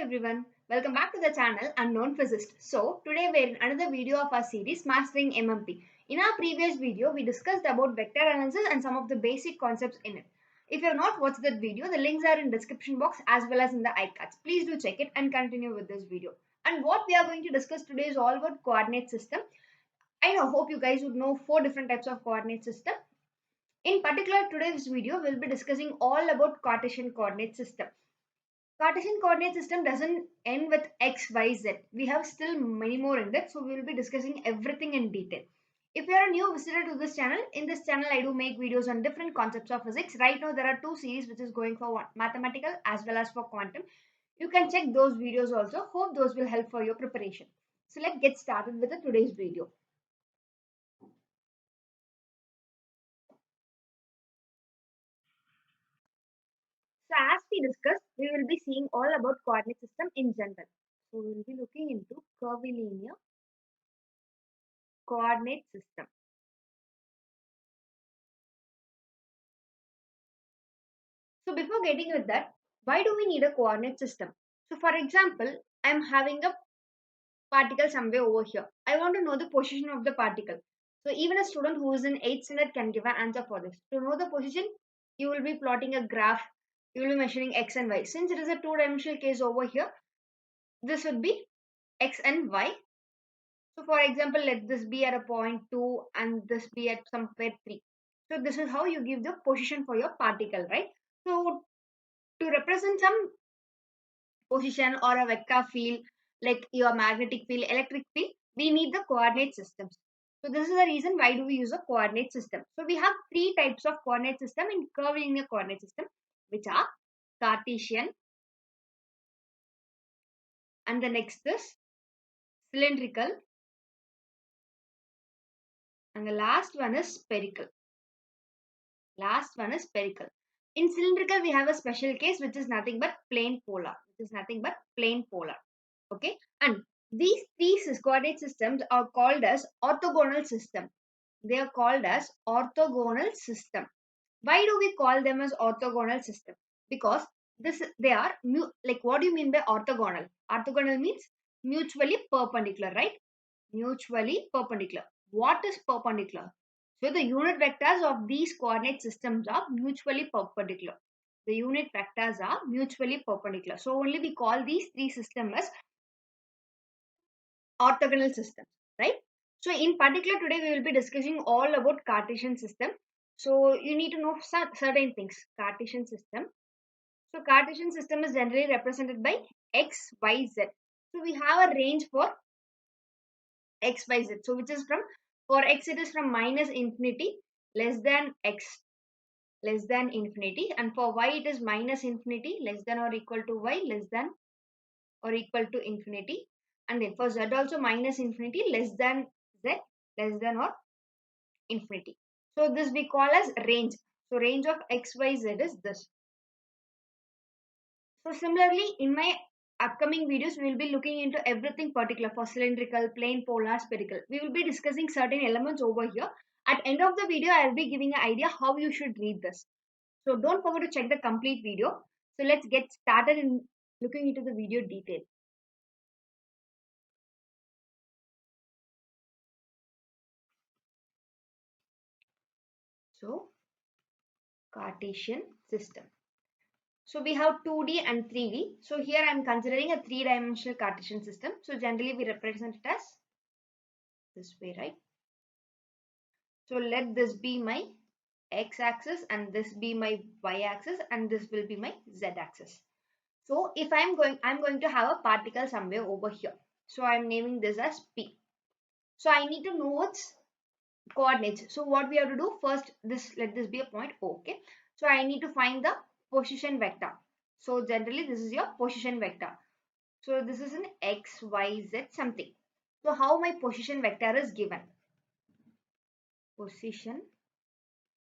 everyone, welcome back to the channel Unknown Physicist. So today we're in another video of our series Mastering MMP. In our previous video we discussed about vector analysis and some of the basic concepts in it. If you have not watched that video, the links are in description box as well as in the iCards. Please do check it and continue with this video. And what we are going to discuss today is all about coordinate system. Hope you guys would know 4 different types of coordinate system. In particular, today's video will be discussing all about Cartesian coordinate system. Cartesian coordinate system doesn't end with x, y, z. We have still many more in that, so we will be discussing everything in detail. If you are a new visitor to this channel, in this channel I do make videos on different concepts of physics. Right now there are 2 series which is going for mathematical as well as for quantum. You can check those videos also. Hope those will help for your preparation. So let's get started with today's video. So as we discussed, we will be seeing all about coordinate system in general. So we will be looking into curvilinear coordinate system. So before getting with that, why do we need a coordinate system? So for example, I'm having a particle somewhere over here. I want to know the position of the particle. So even a student who is in 8th standard can give an answer for this. To know the position, you will be plotting a graph. You will be measuring x and y. Since it is a two-dimensional case over here, this would be x and y. So for example, let this be at a point 2 and this be at somewhere 3. So this is how you give the position for your particle, right? So to represent some position or a vector field like your magnetic field, electric field, we need the coordinate systems. So this is the reason why do we use a coordinate system. So we have 3 types of coordinate system in curvilinear coordinate system, which are Cartesian, and the next is cylindrical, and the last one is spherical. Last one is spherical. In cylindrical, we have a special case which is nothing but plane polar. Which is nothing but plane polar. Okay, and these 3 coordinate systems are called as orthogonal system. They are called as orthogonal system. Why do we call them as orthogonal system? Because they are like, what do you mean by orthogonal? Orthogonal means mutually perpendicular, right? Mutually perpendicular. What is perpendicular? So the unit vectors of these coordinate systems are mutually perpendicular. The unit vectors are mutually perpendicular. So only we call these 3 systems as orthogonal systems, right? So in particular today we will be discussing all about Cartesian system. So you need to know certain things. Cartesian system. So Cartesian system is generally represented by x, y, z. So we have a range for x, y, z. So which is from, for x it is from minus infinity less than x less than infinity, and for y it is minus infinity less than or equal to y less than or equal to infinity, and then for z also minus infinity less than z less than or infinity. So this we call as range. So range of x, y, z is this. So similarly, in my upcoming videos, we will be looking into everything particular for cylindrical, plane, polar, spherical. We will be discussing certain elements over here. At end of the video, I will be giving an idea how you should read this. So don't forget to check the complete video. So let's get started in looking into the video detail. So Cartesian system. So we have 2D and 3D. So here I am considering a 3-dimensional Cartesian system. So generally we represent it as this way, right? So let this be my x-axis and this be my y-axis and this will be my z-axis. So if I'm going to have a particle somewhere over here. So I'm naming this as P. So I need to know its coordinates. So what we have to do first, let this be a point O, okay? So I need to find the position vector. So generally this is your position vector. So this is an x, y, z something. So how my position vector is given? Position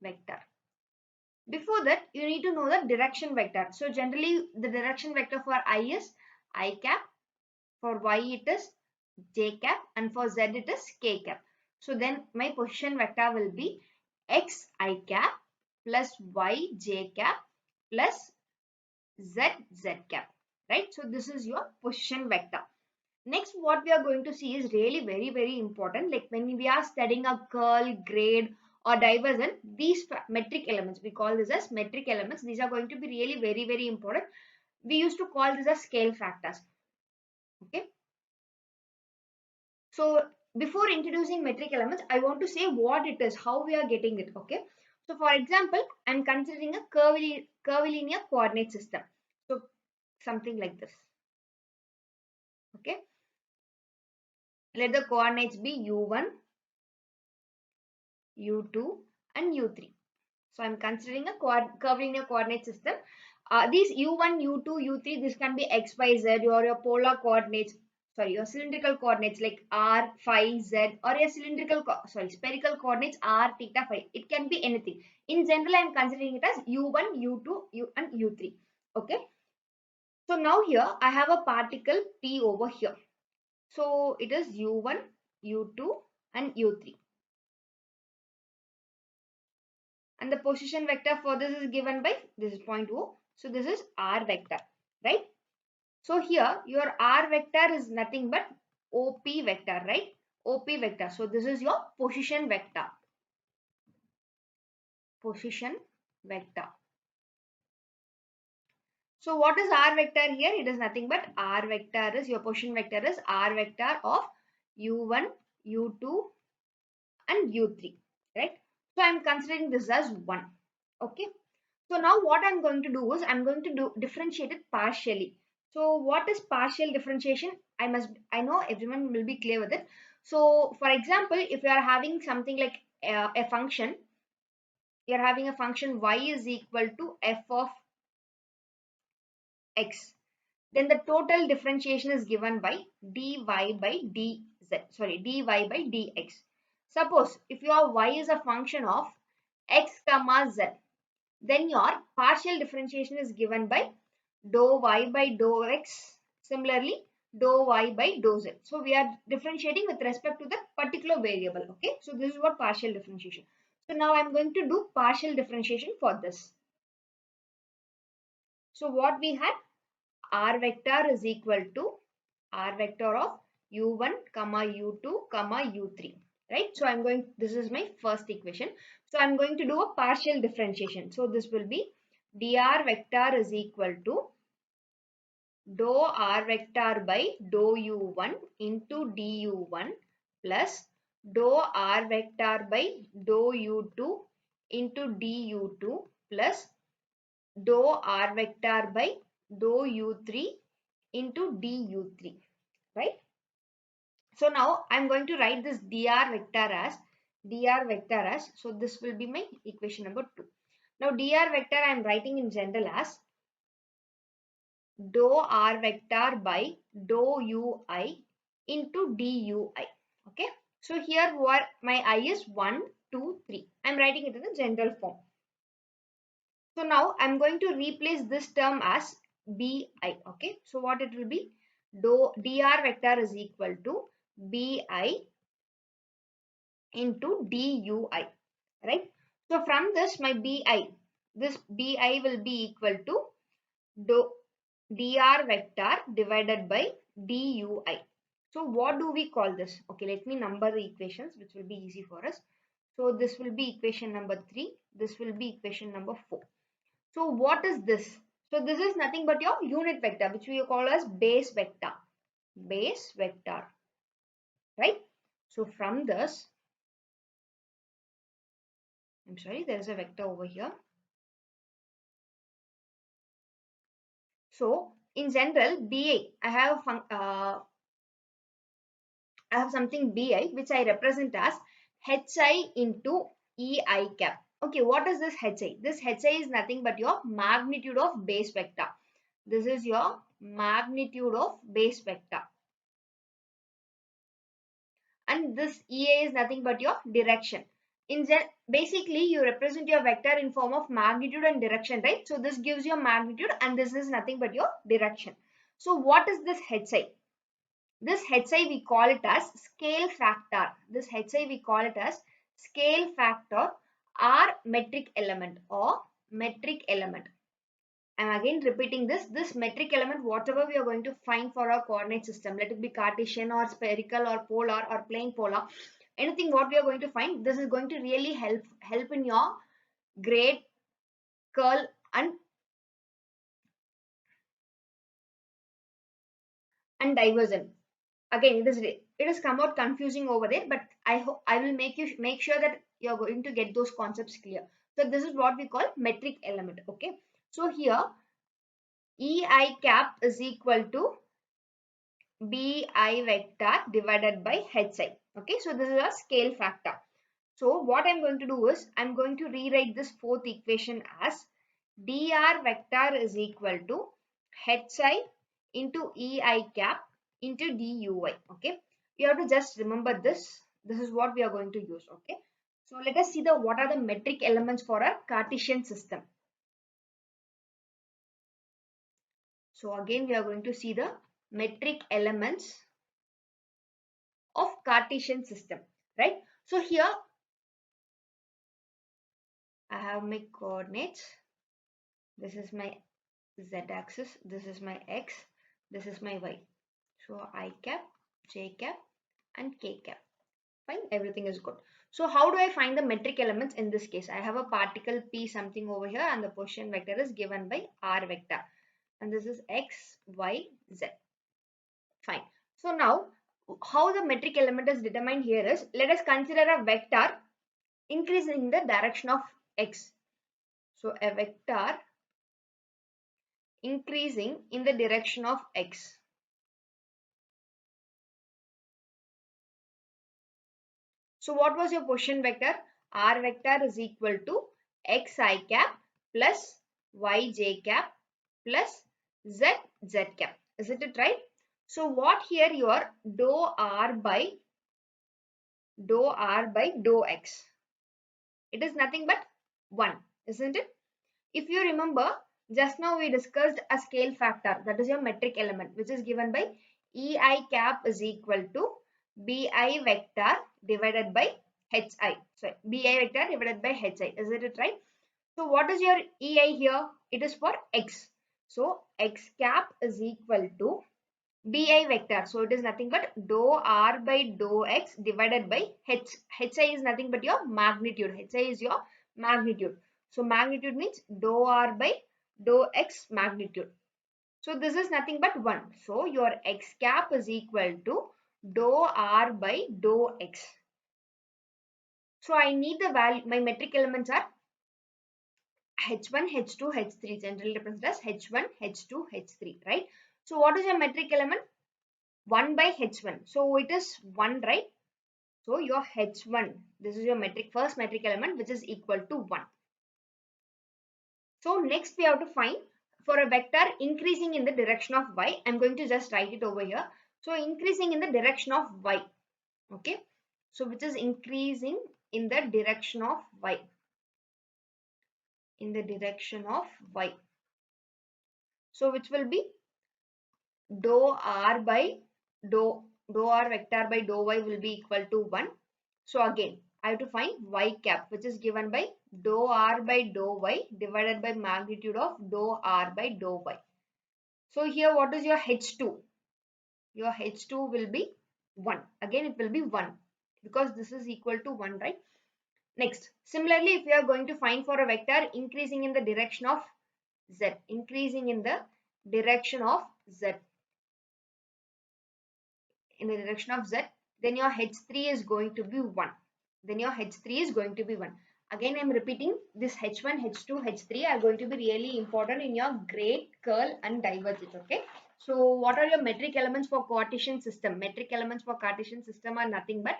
vector. Before that, you need to know the direction vector. So generally the direction vector for I is I cap, for y it is j cap, and for z it is k cap. So then my position vector will be x I cap plus y j cap plus z z cap, right? So this is your position vector. Next, what we are going to see is really very important. Like when we are studying a curl, grade, or divergence, these metric elements, we call this as metric elements. These are going to be really very important. We used to call this as scale factors. Okay. So before introducing metric elements, I want to say what it is, how we are getting it. Okay. So for example, I'm considering a curvilinear coordinate system. So something like this. Okay. Let the coordinates be u1, u2, and u3. So I'm considering a curvilinear coordinate system. These u1, u2, u3, this can be x, y, z, or your polar coordinates. Sorry, your cylindrical coordinates like r, phi, z, or your spherical coordinates r, theta, phi. It can be anything. In general, I'm considering it as u1, u2, and u3. Okay. So now here I have a particle p over here. So it is u1, u2, and u3. And the position vector for this is given by, this is point O. So this is r vector, right? So here your r vector is nothing but OP vector, right? OP vector. So this is your position vector. Position vector. So what is r vector here? It is nothing but r vector is, your position vector is r vector of u1, u2, and u3, right? So I am considering this as 1. Okay. So now what I'm going to do is I'm going to differentiate it partially. So what is partial differentiation? I know everyone will be clear with it. So for example, if you are having something like a function, you're having a function y is equal to f of x, then the total differentiation is given by dy by dz, sorry, dy by dx. Suppose if your y is a function of x comma z, then your partial differentiation is given by dou y by dou x, similarly dou y by dou z. So we are differentiating with respect to the particular variable. Okay, so this is what partial differentiation. So now I'm going to do partial differentiation for this. So what we had, r vector is equal to r vector of u1 comma u2 comma u3, right? So I'm going, this is my first equation. So I'm going to do a partial differentiation. So this will be dr vector is equal to dou r vector by dou u1 into du1 plus dou r vector by dou u2 into du2 plus dou r vector by dou u3 into du3, right? So now I'm going to write this dr vector as, so this will be my equation number 2. Now dr vector I'm writing in general as dou r vector by dou ui into dui. Okay. So here what my I is 1, 2, 3. I'm writing it in the general form. So now I'm going to replace this term as bi. Okay. So what it will be? Dr vector is equal to bi into dui, right? So from this my this bi will be equal to dr vector divided by dui. So what do we call this? Okay, let me number the equations which will be easy for us. So this will be equation number 3. This will be equation number 4. So what is this? So this is nothing but your unit vector, which we call as base vector. Base vector, right? So from this, I'm sorry, there is a vector over here. So in general, BI, I have something BI which I represent as HI into EI cap. Okay, what is this HI? This HI is nothing but your magnitude of base vector. This is your magnitude of base vector. And this EA is nothing but your direction. Basically, you represent your vector in form of magnitude and direction, right? So this gives you magnitude and this is nothing but your direction. So what is this HI? This HI we call it as scale factor. This HI we call it as scale factor or metric element I'm again repeating this metric element, whatever we are going to find for our coordinate system, let it be Cartesian or spherical or polar or plane polar, anything what we are going to find, this is going to really help in your grade, curl and diversion. Again, it has come out confusing over there, but I hope I will make sure that you're going to get those concepts clear. So this is what we call metric element. Okay, so here ei cap is equal to bi vector divided by hi. Okay, so this is a scale factor. So what I'm going to do is I'm going to rewrite this fourth equation as dr vector is equal to hi into ei cap into duy. Okay, you have to just remember this. This is what we are going to use. Okay, so let us see what are the metric elements for a Cartesian system. So again we are going to see the metric elements of Cartesian system, right? So here I have my coordinates. This is my z axis, this is my x, this is my y. So I cap, j cap and k cap. Fine, everything is good. So how do I find the metric elements in this case? I have a particle p something over here and the position vector is given by r vector. And this is x, y, z. Fine. So now how the metric element is determined here is, let us consider a vector increasing the direction of x. So a vector increasing in the direction of x. So what was your position vector? R vector is equal to xi cap plus yj cap plus z cap. Isn't it right? So what here your dou r by dou x. It is nothing but 1, isn't it? If you remember, just now we discussed a scale factor, that is your metric element, which is given by ei cap is equal to bi vector divided by hi. Sorry, bi vector divided by hi. Isn't it right? So what is your ei here? It is for x. So x cap is equal to bi vector. So it is nothing but dou r by dou x divided by h. Hi is nothing but your magnitude. Hi is your magnitude. So magnitude means dou r by dou x magnitude. So this is nothing but 1. So your x cap is equal to dou r by dou x. So I need the value, my metric elements are h1, h2, h3, generally represented as h1, h2, h3, right? So what is your metric element? 1 by h1. So it is 1, right? So your h1, this is your first metric element, which is equal to 1. So next we have to find for a vector increasing in the direction of y. I'm going to just write it over here. So increasing in the direction of y. Okay. So which is increasing in the direction of y. In the direction of y. So which will be dou r by dou r vector by dou y will be equal to 1. So again, I have to find y cap, which is given by dou r by dou y divided by magnitude of dou r by dou y. So here what is your h2? Your h2 will be 1. Again it will be 1 because this is equal to 1, right? Next, similarly, if we are going to find for a vector increasing in the direction of z, increasing in the direction of z, in the direction of z, then your h3 is going to be 1. Then your h3 is going to be 1. Again, I am repeating this h1, h2, h3 are going to be really important in your grade, curl and divergence. Okay. So what are your metric elements for Cartesian system? Metric elements for Cartesian system are nothing but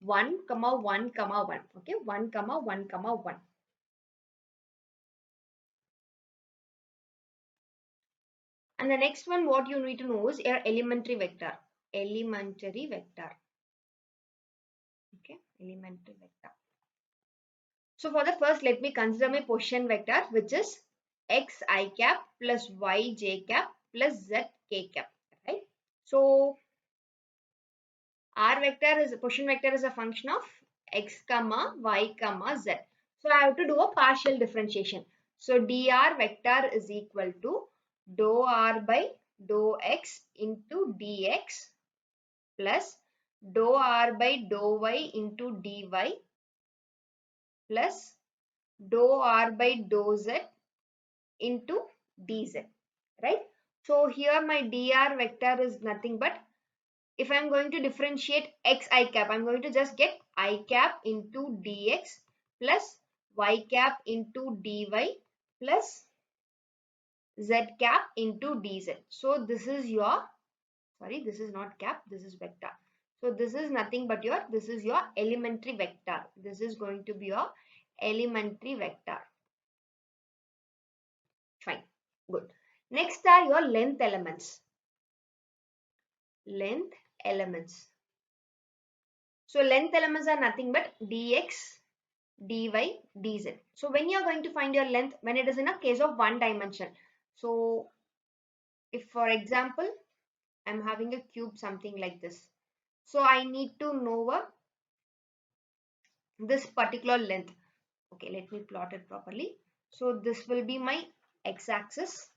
1, 1, 1. Okay. 1, 1, 1. And the next one, what you need to know is your elementary vector. Elementary vector. Okay. Elementary vector. So for the first, let me consider my position vector, which is xi cap plus yj cap plus zk cap, right? So r vector is a position vector is a function of x comma y comma z. So I have to do a partial differentiation. So dr vector is equal to dou r by dou x into dx plus dou r by dou y into dy plus dou r by dou z into dz, right? So here my dr vector is nothing but, if I'm going to differentiate x I cap, I'm going to just get I cap into dx plus y cap into dy plus z cap into dz. So this is your, sorry, this is not cap, this is vector. So this is nothing but your, this is your elementary vector. This is going to be your elementary vector. Fine, good. Next are your length elements. Length elements. So length elements are nothing but dx, dy, dz. So when you are going to find your length, when it is in a case of one dimension. So if for example, I'm having a cube something like this. So I need to know this particular length. Okay, let me plot it properly. So this will be my x-axis.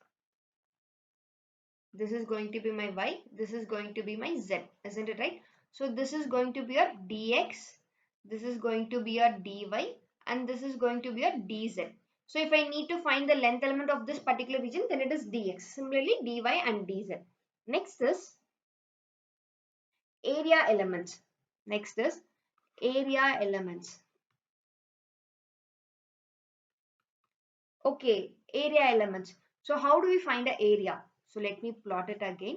This is going to be my y. This is going to be my z. Isn't it right? So this is going to be your dx. This is going to be your dy. And this is going to be your dz. So if I need to find the length element of this particular region, then it is dx. Similarly, dy and dz. Next is area elements. Next is area elements. Okay, area elements. So how do we find the area? So let me plot it again.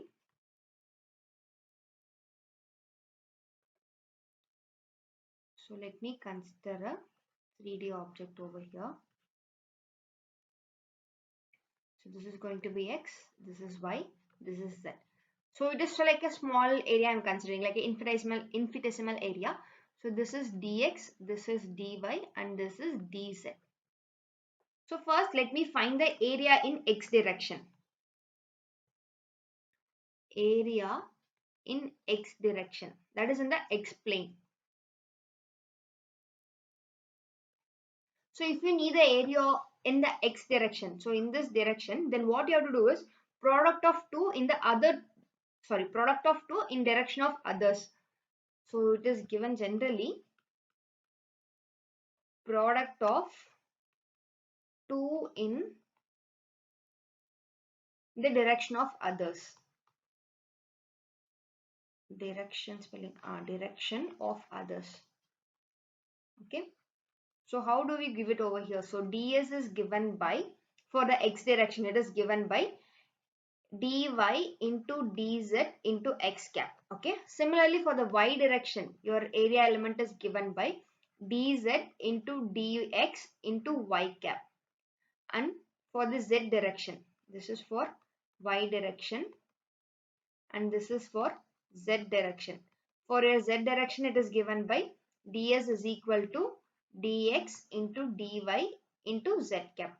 So let me consider a 3D object over here. So this is going to be x, this is y, this is z. So it is like a small area I'm considering, like an infinitesimal area. So this is dx, this is dy, and this is dz. So first let me find the area in x direction. Area in x direction, that is in the x plane. So if you need the area in the x direction, so in this direction, then what you have to do is product of 2 in the other, sorry, product of 2 in direction of others. So it is given generally product of 2 in the direction of others. Direction spelling, direction of others. Okay. So how do we give it over here? So ds is given by, for the x direction, it is given by dy into dz into x cap. Okay. Similarly, for the y direction, your area element is given by dz into dx into y cap. And for the z direction, this is for y direction and this is for z direction. For your z direction, it is given by ds is equal to dx into dy into z cap.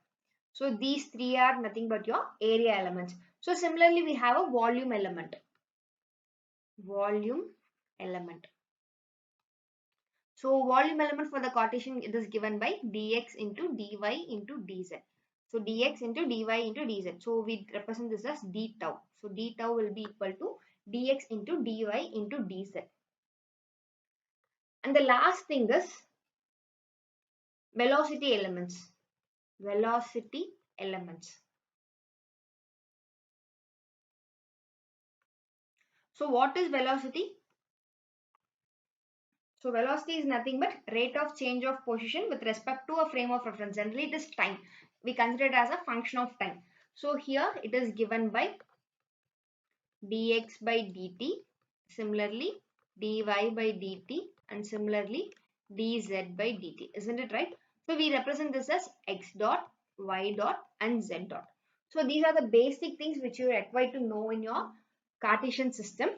So these three are nothing but your area elements. So similarly, we have a volume element. Volume element. So volume element for the Cartesian, it is given by dx into dy into dz. So dx into dy into dz. So we represent this as d tau. So d tau will be equal to dx into dy into dz. And the last thing is velocity elements. Velocity elements. So what is velocity? So velocity is nothing but rate of change of position with respect to a frame of reference. Generally it is time. We consider it as a function of time. So here it is given by dx by dt, similarly dy by dt, and similarly dz by dt. Isn't it right? So we represent this as x dot, y dot, and z dot. So these are the basic things which you are required to know in your Cartesian system.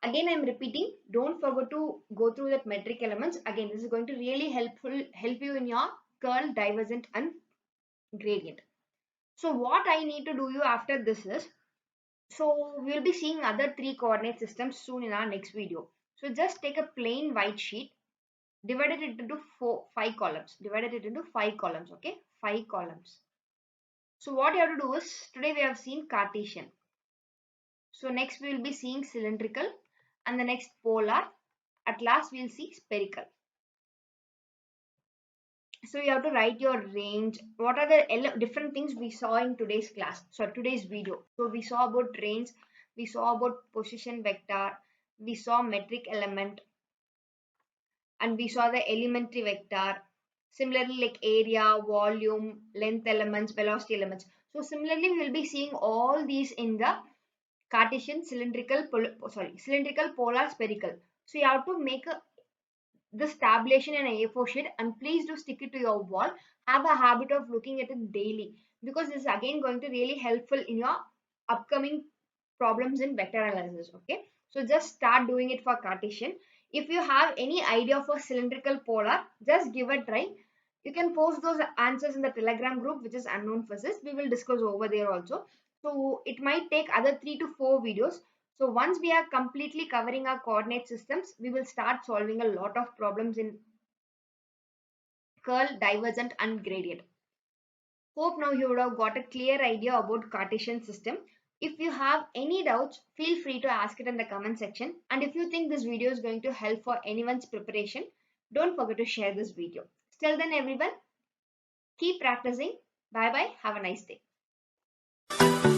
Again, I am repeating, don't forget to go through that metric elements. Again, this is going to really help you in your curl, divergent, and gradient. So what I need to do you after this is, so we'll be seeing other 3 coordinate systems soon in our next video. So just take a plain white sheet, divided it into 5 columns. Divided it into 5 columns. Okay, 5 columns. So what you have to do is, today we have seen Cartesian. So next we will be seeing cylindrical, and the next polar. At last we will see spherical. So you have to write your range. What are the different things we saw in today's class? So today's video. So we saw about range, we saw about position vector, we saw metric element, and we saw the elementary vector. Similarly, like area, volume, length elements, velocity elements. So similarly, we will be seeing all these in the Cartesian, cylindrical, polar, spherical. So you have to make this tabulation in a A4 sheet, and please do stick it to your wall. Have a habit of looking at it daily, because this is again going to really helpful in your upcoming problems in vector analysis. Okay, so just start doing it for Cartesian. If you have any idea for cylindrical polar, just give a try. You can post those answers in the Telegram group, which is Unknown Physicist. We will discuss over there also. So it might take other 3 to 4 videos. So once we are completely covering our coordinate systems, we will start solving a lot of problems in curl, divergent, and gradient. Hope now you would have got a clear idea about Cartesian system. If you have any doubts, feel free to ask it in the comment section. And if you think this video is going to help for anyone's preparation, don't forget to share this video. Till then, everyone, keep practicing. Bye bye. Have a nice day.